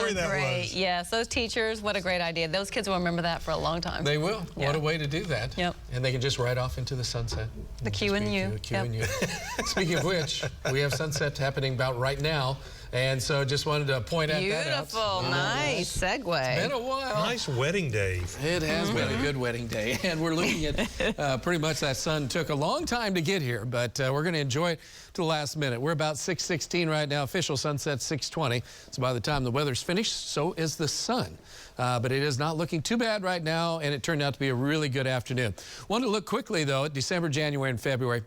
story that great. was. Yes, those teachers, what a great idea. Those kids will remember that for a long time. They will. Yeah. What a way to do that. Yep. And they can just ride off into the sunset. The Q and U. Q and U. Speaking of which, we have sunset happening about right now. And so just wanted to point out that out. Beautiful. Nice segue. It's been a while. Nice wedding day. It has been a good wedding day. And we're looking at pretty much that sun took a long time to get here, but we're going to enjoy it to the last minute. We're about 6:16 right now. Official sunset 6:20. So by the time the weather's finished, so is the sun. But it is not looking too bad right now, and it turned out to be a really good afternoon. Want to look quickly, though, at December, January, and February,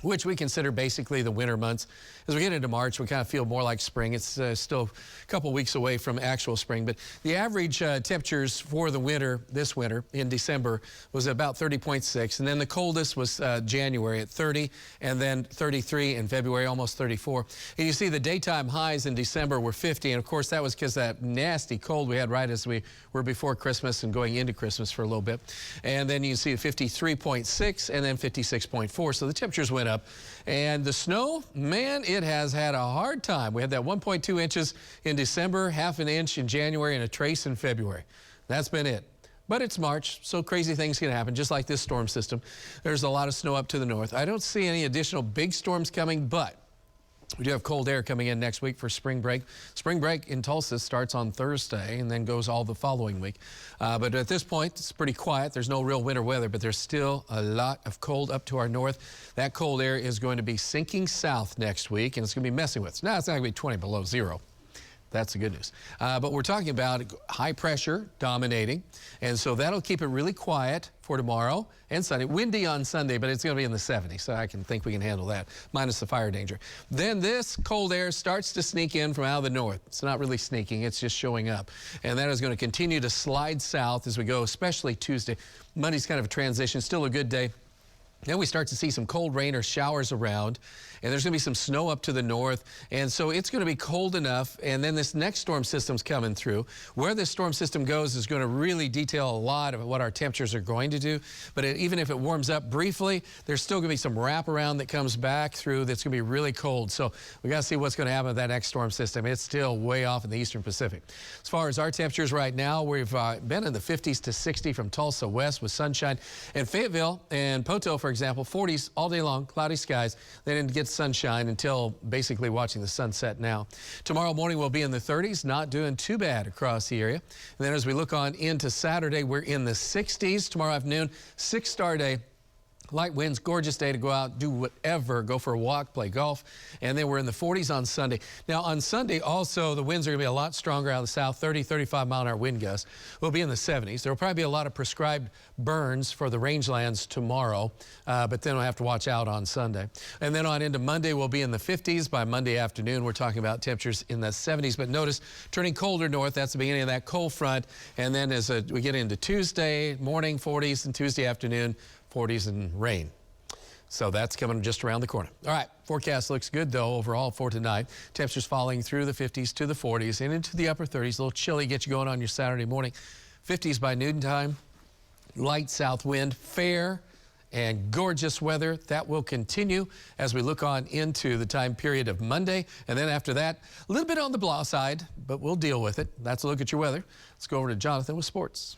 which we consider basically the winter months. As we get into March, we kind of feel more like spring. It's still a couple weeks away from actual spring, but the average temperatures for the winter, this winter in December, was about 30.6, and then the coldest was January at 30, and then 33 in February, almost 34. And you see the daytime highs in December were 50, and of course that was because that nasty cold we had right as we were before Christmas and going into Christmas for a little bit. And then you see 53.6 and then 56.4, so the temperatures went up. And the snow, man, it has had a hard time. We had that 1.2 inches in December, half an inch in January, and a trace in February. That's been it. But it's March, so crazy things can happen, just like this storm system. There's a lot of snow up to the north. I don't see any additional big storms coming, but we do have cold air coming in next week for spring break. Spring break in Tulsa starts on Thursday and then goes all the following week. But at this point, it's pretty quiet. There's no real winter weather, but there's still a lot of cold up to our north. That cold air is going to be sinking south next week, and it's going to be messing with us. Now, it's not going to be 20 below zero. That's the good news. But we're talking about high pressure dominating, and so that'll keep it really quiet for tomorrow and Sunday. Windy on Sunday, but it's going to be in the 70s, so I think we can handle that, minus the fire danger. Then this cold air starts to sneak in from out of the north. It's not really sneaking, it's just showing up. And that is going to continue to slide south as we go, especially Tuesday. Monday's kind of a transition, still a good day. Then we start to see some cold rain or showers around, and there's going to be some snow up to the north, and so it's going to be cold enough. And then this next storm system's coming through. Where this storm system goes is going to really detail a lot of what our temperatures are going to do. But even if it warms up briefly, there's still going to be some wraparound that comes back through that's going to be really cold. So we got to see what's going to happen with that next storm system. It's still way off in the eastern Pacific. As far as our temperatures right now, we've been in the 50s to 60 from Tulsa west with sunshine. And Fayetteville and Poto, for example, 40s all day long, cloudy skies. They didn't get sunshine until basically watching the sunset now. Tomorrow morning we'll be in the 30s, not doing too bad across the area. And then as we look on into Saturday, we're in the 60s. Tomorrow afternoon, 6-star day. Light winds, gorgeous day to go out, do whatever, go for a walk, play golf, and then we're in the 40s on Sunday. Now on Sunday also, the winds are going to be a lot stronger out of the south, 30, 35 mile an hour wind gusts. We'll be in the 70s. There will probably be a lot of prescribed burns for the rangelands tomorrow, but then we'll have to watch out on Sunday. And then on into Monday, we'll be in the 50s. By Monday afternoon, we're talking about temperatures in the 70s, but notice turning colder north, that's the beginning of that cold front. And then as we get into Tuesday morning, 40s, and Tuesday afternoon, 40s and rain. So that's coming just around the corner. All right, forecast looks good, though, overall for tonight. Temperatures falling through the 50s to the 40s and into the upper 30s. A little chilly, get you going on your Saturday morning. 50s by noontime. Light south wind, fair and gorgeous weather. That will continue as we look on into the time period of Monday. And then after that, a little bit on the blah side, but we'll deal with it. That's a look at your weather. Let's go over to Jonathan with sports.